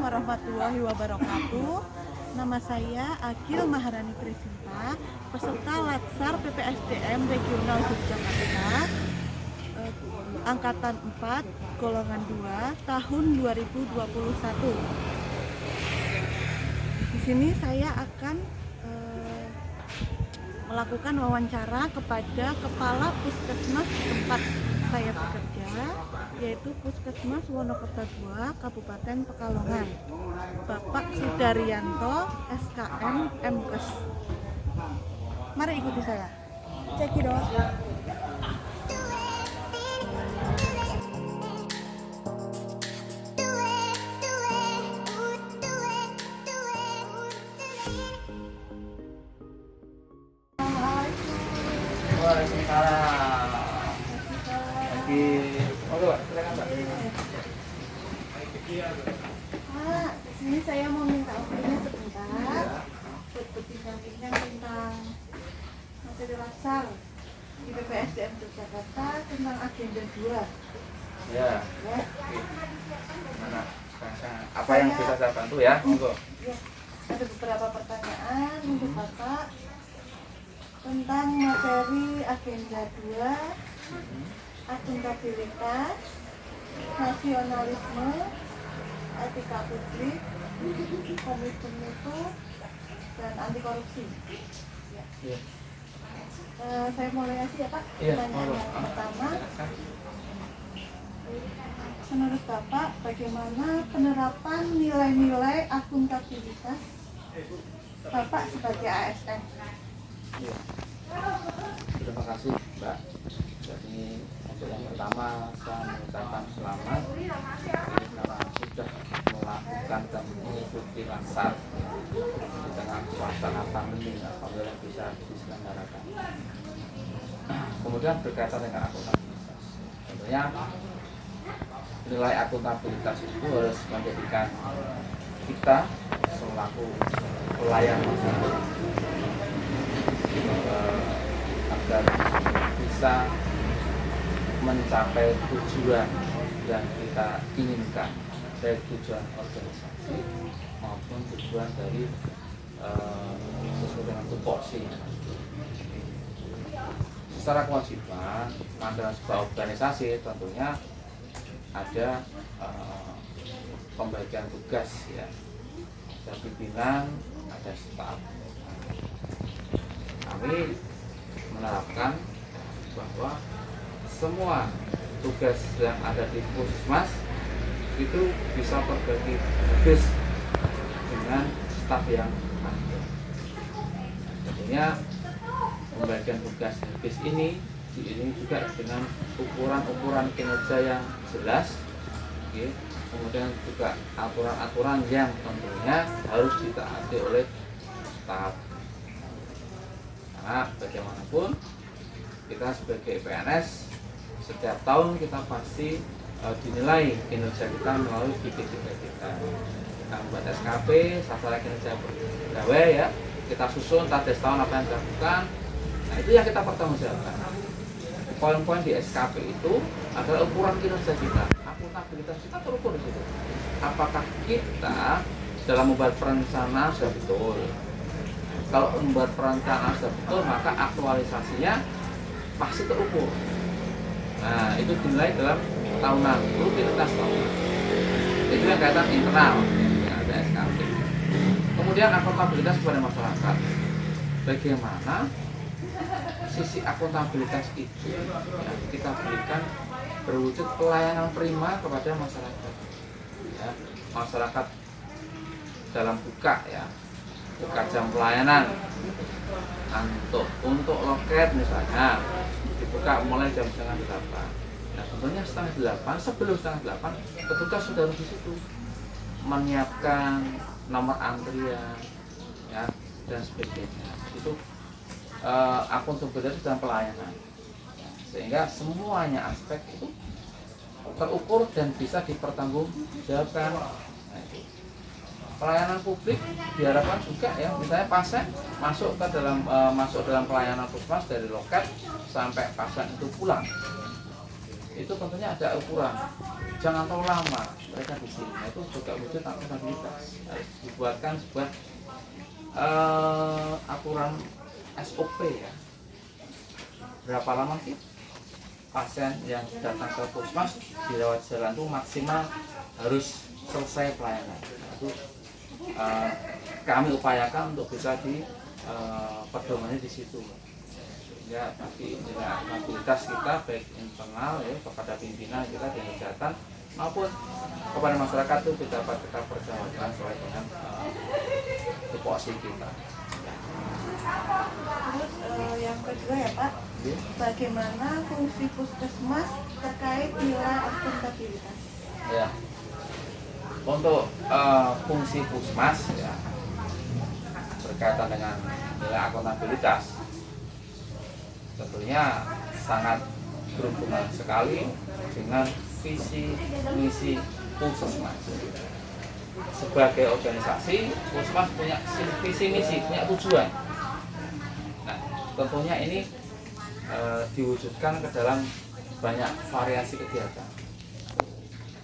warahmatullahi wabarakatuh. Nama saya Agil Maharani Presinta, peserta Latsar PPSDM Regional Yogyakarta, Angkatan 4, Golongan 2, tahun 2021. Di sini saya akan melakukan wawancara kepada Kepala Puskesmas tempat saya bekerja, yaitu Puskesmas Wonokerto 2, Kabupaten Pekalongan, Bapak Sudaryanto, SKM MKes. Mari ikuti saya. Cekidot. Waalaikumsalam. Lagi, oke Pak, silakan Pak. Pak, di sini saya mau minta opininya sebentar, buat berbincang-bincang tentang materi Latsar di PPSDM Yogyakarta tentang agenda 2. Ya, Ya. mana? Apa yang bisa saya bantu ya? Monggo. Ya, ada beberapa pertanyaan untuk Bapak tentang materi agenda 2, akuntabilitas, nasionalisme, etika publik, komitmen mutu, dan anti korupsi. Iya. Saya mulai aja ya Pak. Iya, Pertanyaan monggo. yang pertama, menurut Bapak bagaimana penerapan nilai-nilai akuntabilitas Bapak sebagai ASN? Iya. Terima kasih Mbak. Jadi untuk yang pertama saya mengucapkan selamat karena sudah melakukan dan mengikuti Latsar di tengah suasana pandemi, alhamdulillah bisa diselenggarakan. Kemudian berkaitan dengan akuntabilitas, tentunya nilai akuntabilitas itu harus menjadikan kita selaku pelayan masyarakat agar bisa mencapai tujuan yang kita inginkan, baik tujuan organisasi maupun tujuan dari sesuai dengan tupoksi. Secara kewajiban pada sebuah organisasi tentunya ada pembagian tugas ya, ada pimpinan, ada staf. Kami menerapkan bahwa semua tugas yang ada di Puskesmas itu bisa terbagi habis dengan staf yang ada. Tentunya pembagian tugas habis ini juga dengan ukuran-ukuran kinerja yang jelas, okay. Kemudian juga aturan-aturan yang tentunya harus ditaati oleh staf. Karena bagaimanapun kita sebagai PNS setiap tahun kita pasti dinilai kinerja kita melalui KPI kita. Kita membuat SKP, sasaran kinerja pegawai ya, kita susun target tahun apa yang dilakukan. Nah itu yang kita pertanggungjawabkan. Poin-poin di SKP itu adalah ukuran kinerja kita, akuntabilitas kita terukur di situ. Apakah kita dalam membuat perencanaan sudah betul? Kalau membuat perencanaan sudah betul, maka aktualisasinya pasti terukur. Nah, itu dinilai dalam tahunan, rutinitas tahunan. Itu yang kaitan internal, yang ada SKP. Kemudian akuntabilitas kepada masyarakat. Bagaimana sisi akuntabilitas itu ya, kita berikan berwujud pelayanan prima kepada masyarakat. Ya, masyarakat dalam buka ya. Buka jam pelayanan untuk loket misalnya dibuka mulai jam 7:30. Nah tentunya 7:30, sebelum 7:30 petugas sudah harus di situ menyiapkan nomor antrian ya dan sebagainya. Itu akuntabilitas dan pelayanan ya, sehingga semuanya aspek itu terukur dan bisa dipertanggungjawabkan. Nah, itu. Pelayanan publik diharapkan juga ya, misalnya pasien masuk dalam pelayanan puskesmas dari loket sampai pasien itu pulang. itu tentunya ada ukuran, jangan terlalu lama mereka di sini. Nah, itu juga wujud akuntabilitas, harus dibuatkan sebuah aturan SOP ya. Berapa lama sih pasien yang datang ke puskesmas dirawat jalan itu maksimal harus selesai pelayanan. Nah, itu kami upayakan untuk bisa di pedomannya di situ. Ya, tapi nilai akuntabilitas kita baik internal ya kepada pimpinan kita di kesehatan maupun kepada masyarakat itu dapat kita perjuangkan sesuai dengan tupoksi kita. Terus yang kedua ya Pak, bagaimana fungsi puskesmas terkait nilai akuntabilitas? Ya, untuk fungsi puskesmas ya berkaitan dengan nilai akuntabilitas tentunya sangat berhubungan sekali dengan visi misi puskesmas. Sebagai organisasi, puskesmas punya visi misi, punya tujuan. Nah, tentunya ini diwujudkan ke dalam banyak variasi kegiatan.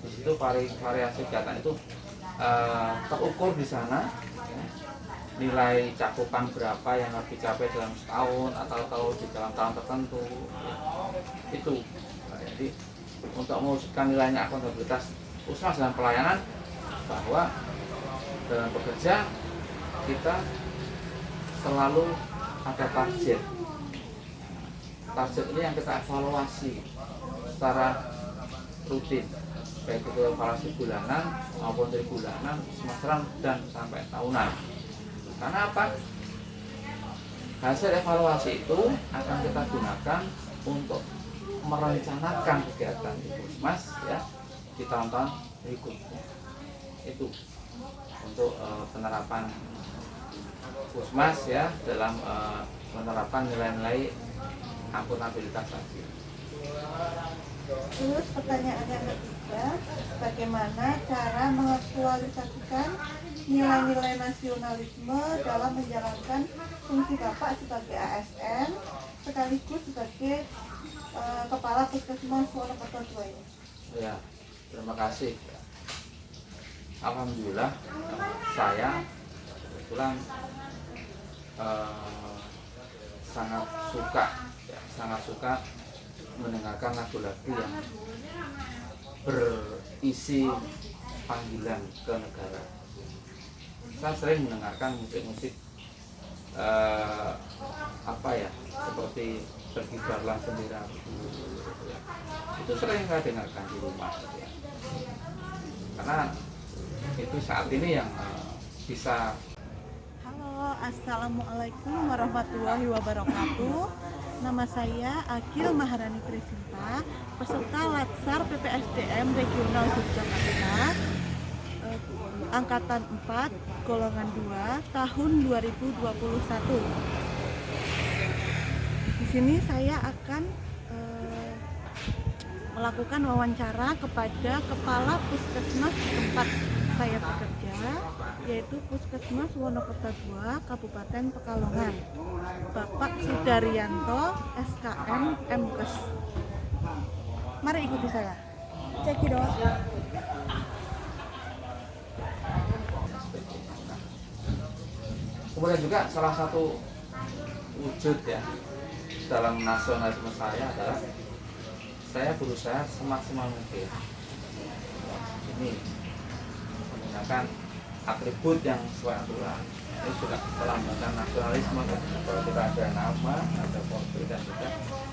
Di situ variasi kegiatan itu terukur di sana. Ya, nilai cakupan berapa yang harus dicapai dalam setahun atau di dalam tahun tertentu itu. Nah, jadi untuk mewujudkan nilainya akuntabilitas puskesmas dalam pelayanan, bahwa dalam bekerja kita selalu ada target ini yang kita evaluasi secara rutin, baik itu evaluasi bulanan maupun tribulanan, semesteran dan sampai tahunan. Karena apa? Hasil evaluasi itu akan kita gunakan untuk merencanakan kegiatan di puskesmas ya di tahun-tahun berikutnya. Itu untuk penerapan puskesmas ya dalam penerapan nilai-nilai akuntabilitas tadi. Terus pertanyaan yang ketiga, bagaimana cara mengaktualisasikan nilai-nilai nasionalisme dalam menjalankan fungsi Bapak sebagai ASN sekaligus sebagai Kepala Puskesmas Wonokerto II ini? Ya, terima kasih. Alhamdulillah saya kebetulan sangat suka mendengarkan lagu-lagu yang berisi panggilan ke negara. Saya sering mendengarkan musik-musik seperti Berkibarlah Bendera ya. Itu sering saya dengarkan di rumah ya. Karena itu saat ini yang bisa. Halo, assalamualaikum warahmatullahi wabarakatuh. Nama saya Akil Maharani Trisinta, peserta Latsar PPSDM Regional Yogyakarta, Angkatan 4, Golongan 2, tahun 2021. Di sini saya akan melakukan wawancara kepada Kepala Puskesmas tempat saya bekerja, yaitu Puskesmas Wonokerto II, Kabupaten Pekalongan, Bapak Sudaryanto, SKM MKes. Mari ikuti saya. Cekidot. Kemudian juga salah satu wujud ya dalam nasionalisme saya adalah saya berusaha semaksimal mungkin ini menggunakan atribut yang sesuai aturan. Ini juga melambangkan nasionalisme kan. Kalau kita ada nama, ada foto dan juga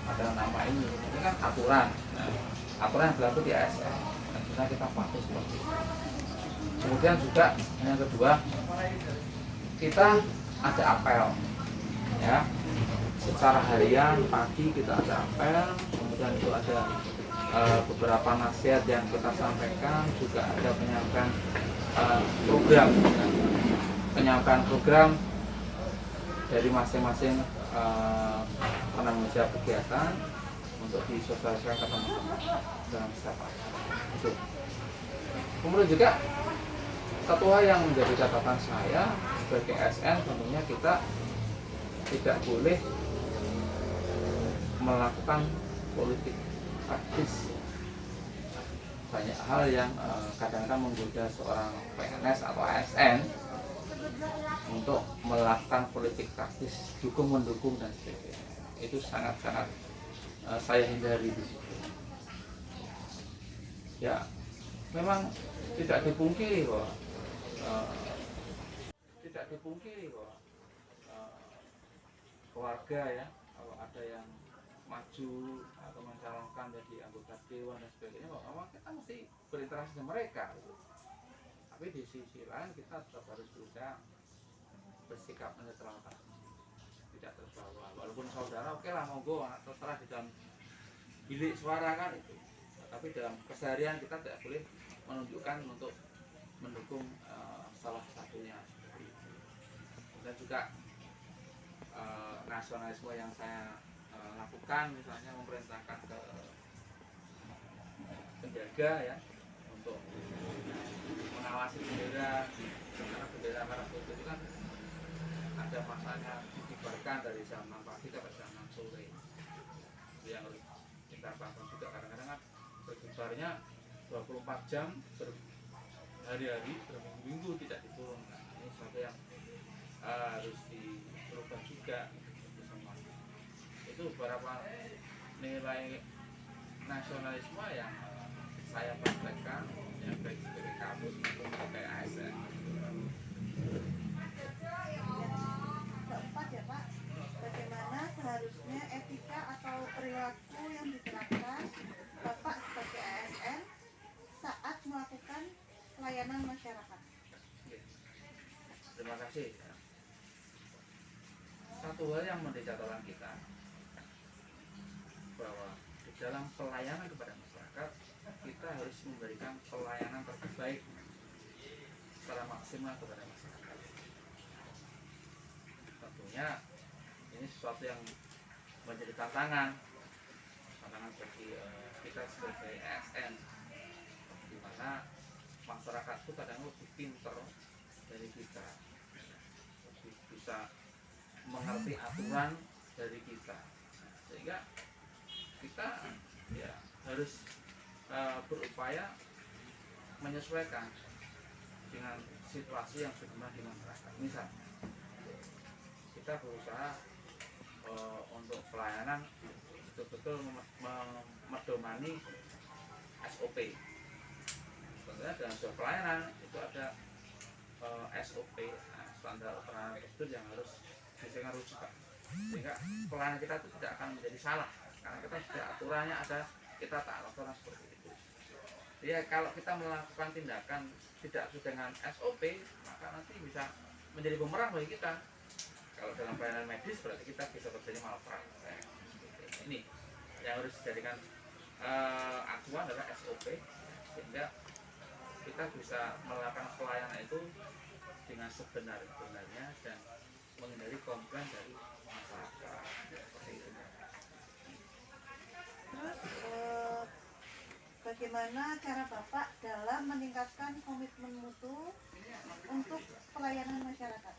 ada nama ini kan aturan. Nah, aturan yang berlaku di ASN dan bisa kita patuh seperti itu. Kemudian juga yang kedua, kita ada apel ya, secara harian pagi kita ada apel, kemudian itu ada beberapa nasihat yang kita sampaikan, juga ada penyampaian program dari masing-masing penanggung jawab kegiatan untuk disosialisasikan ke teman-teman dalam setiap itu. Kemudian juga satu hal yang menjadi catatan saya sebagai ASN, tentunya kita tidak boleh melakukan politik praktis banyak hal yang kadang-kadang menggoda seorang PNS atau ASN untuk melakukan politik praktis dukung mendukung dan sebagainya. Itu sangat-sangat saya hindari di situ. Ya, memang tidak dipungkiri bahwa keluarga ya, kalau ada yang maju atau mencalonkan jadi anggota dewan dan sebagainya, bahwa kita mesti berinteraksi dengan mereka gitu. Tapi di sisi lain kita tetap harus berusaha bersikap netral, tidak terbawa. Walaupun saudara oke lah, monggo terserah di dalam bilik suara kan itu, tapi dalam keseharian kita tidak boleh menunjukkan untuk mendukung salah satunya. Dan juga nasionalisme yang saya lakukan, misalnya memerintahkan ke penjaga ya untuk mengawasi bendera, karena bendera merah putih itu kan ada masanya dikibarkan dari jam 6 pagi sampai jam 6 sore. Itu yang harus kita paham juga, kadang-kadang kan berkibarnya 24 jam berhari-hari, berminggu-minggu tidak diturunkan. Ini sesuatu yang harus dirubah juga itu semua. Itu beberapa nilai nasionalisme yang saya praktekkan yang baik sebagai kampus maupun sebagai ASN. Keempat ya Pak, bagaimana seharusnya etika atau perilaku yang diterapkan Bapak sebagai ASN saat melakukan pelayanan masyarakat? Terima kasih. Satu hal yang menjadi catatan kita, bahwa di dalam pelayanan kepada masyarakat kita harus memberikan pelayanan terbaik secara maksimal kepada masyarakat. Tentunya ini sesuatu yang menjadi tantangan bagi kita sebagai ASN, di mana masyarakat itu kadang lebih pinter dari kita, lebih bisa mengerti aturan dari kita, sehingga kita ya harus berupaya menyesuaikan dengan situasi yang berkembang di masyarakat. Misal kita berusaha untuk pelayanan betul-betul medomani SOP. Sebenarnya dalam sebuah pelayanan itu ada SOP, standar operasional prosedur yang harus disediakan rujukan, sehingga pelayanan kita itu tidak akan menjadi salah karena kita sudah aturannya ada, kita taat aturan seperti itu. Ya, kalau kita melakukan tindakan tidak sesuai dengan SOP, maka nanti bisa menjadi bumerang bagi kita. Kalau dalam pelayanan medis berarti kita bisa terjadi malpraktek. Ini yang harus dijadikan acuan adalah SOP, sehingga kita bisa melakukan pelayanan itu dengan sebenar-benarnya dan menghindari komplain dari masyarakat. Seperti itu. Terus bagaimana cara Bapak dalam meningkatkan komitmen mutu untuk pelayanan masyarakat?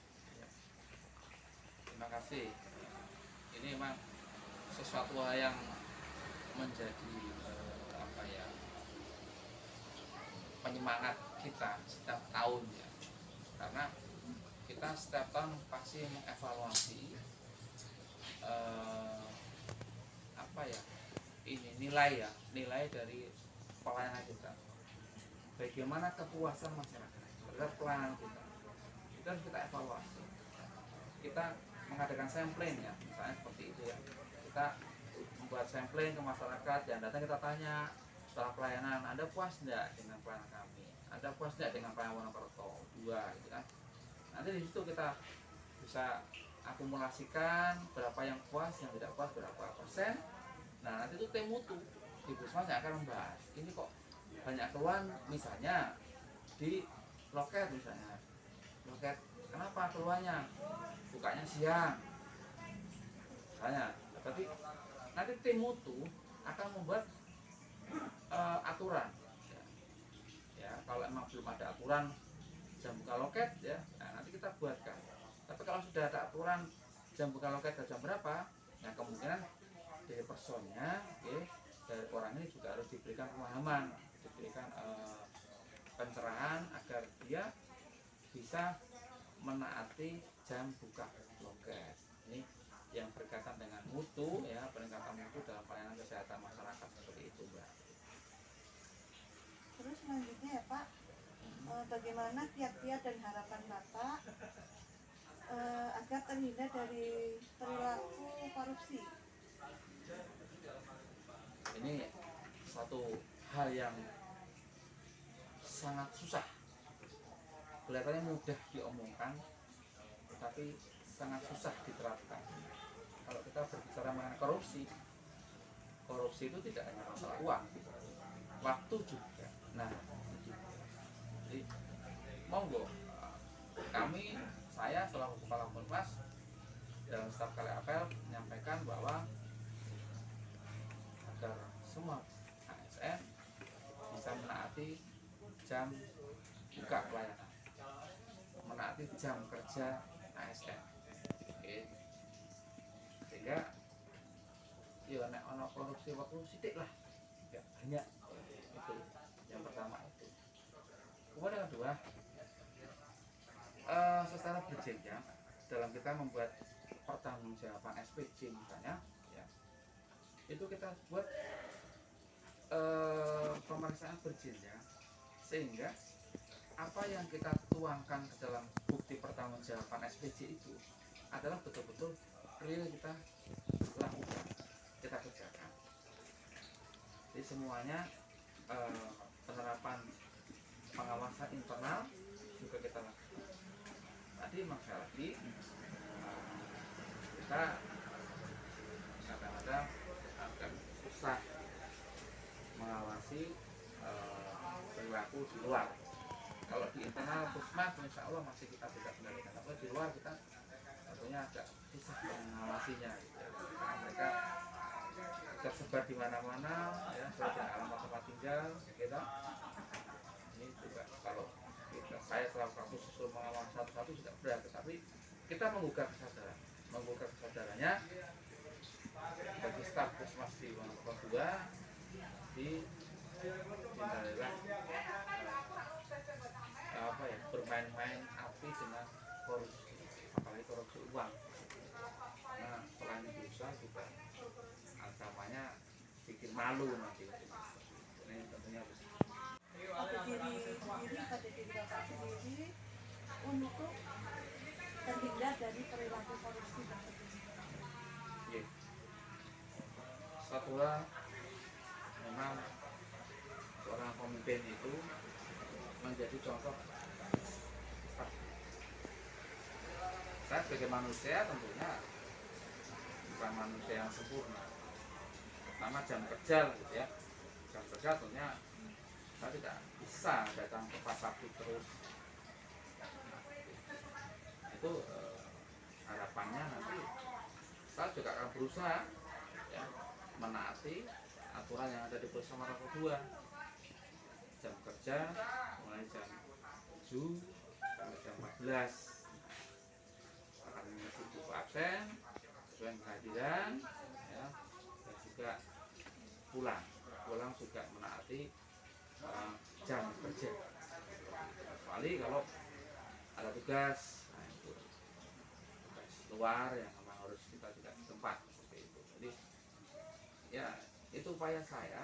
Terima kasih. Ini memang sesuatu hal yang menjadi penyemangat kita setiap tahun ya, karena kita setiap tahun pasti mengevaluasi nilai dari pelayanan kita, bagaimana kepuasan masyarakat terhadap pelayanan kita, itu harus kita evaluasi. Kita mengadakan sampling ya, misalnya seperti itu ya, kita membuat sampling ke masyarakat, yang datang kita tanya setelah pelayanan, Anda puas enggak dengan pelayanan kami, Anda puas enggak dengan pelayanan Wonokerto 2 gitu kan. Nanti di situ kita bisa akumulasikan berapa yang puas, yang tidak puas berapa persen. Nah, nanti itu tim mutu di Puskesmas yang akan membahas, ini kok banyak keluhan, misalnya di loket, kenapa keluhannya bukanya siang misalnya. Tapi nanti tim mutu akan membuat aturan ya, kalau emang belum ada aturan jam buka loket ya, nah nanti kita buatkan. Tapi kalau sudah ada aturan jam buka loket dan jam berapa, ya kemungkinan dari personnya, dari orang ini juga harus diberikan pemahaman diberikan pencerahan agar dia bisa menaati jam buka loket. Ini yang berkaitan dengan mutu ya, peningkatan mutu dalam pelayanan kesehatan masyarakat seperti itu, Mbak. Terus selanjutnya ya Pak, bagaimana kiat-kiat dan harapan Bapak agar terhindar dari perilaku korupsi? Ini satu hal yang sangat susah, kelihatannya mudah diomongkan tapi sangat susah diterapkan. Kalau kita berbicara mengenai korupsi itu tidak hanya masalah uang, waktu juga. Nah, jadi monggo saya selaku kepala Puskesmas dalam staf kali apel menyampaikan bahwa agar semua ASN bisa menaati jam buka pelayanan, menaati jam kerja ASN. Oke. Sehingga ya nek ana korupsi waktu sithik lah. Ya banyak. Itu yang pertama itu. Kemudian yang kedua, secara berjenjang dalam kita membuat pertanggungjawaban SPJ misalnya, ya, itu kita buat pemeriksaan berjenjang sehingga apa yang kita tuangkan ke dalam bukti pertanggungjawaban SPJ itu adalah betul-betul real kita lakukan, kita kerjakan. Jadi semuanya penerapan pengawasan internal juga kita lakukan. Tadi masalah lagi kita kadang-kadang agak susah mengawasi perilaku di luar. Kalau di internal Puskesmas insya Allah masih kita tidak kendalikan, tapi di luar kita tentunya agak susah mengawasinya gitu ya. Karena mereka tersebar di mana-mana ya, sesuai dengan alamat tempat tinggal kita. Ini juga kalau saya selalu kasus susul mengawasi satu-satu tidak berat, tetapi kita menggugah kesadarannya bagi staf Puskesmas di Wonosobo 2 di hindarilah bermain-main api dengan korupsi, apalagi korupsi uang. Nah, selain dosa juga agamanya bikin malu nanti. Ini tentunya harus pada diri Bapak sendiri untuk terhindar dari perilaku korupsi tersebut. yeah. Satulah memang seorang pemimpin itu menjadi contoh. Saya sebagai manusia tentunya bukan manusia yang sempurna. Pertama jam kerja gitu ya. Jam kerja tentunya saya tidak bisa datang ke pasar terus. Itu harapannya nanti saya juga akan berusaha ya, menaati aturan yang ada di Puskesmas Wonosobo 2. Jam kerja mulai jam 7 sampai jam 14 akan mengisi buku absen sesuai kehadiran ya, dan juga pulang juga menaati jam kerja, kecuali kalau ada tugas, nah itu tugas luar yang memang harus kita tidak di tempat seperti itu. Jadi ya itu upaya saya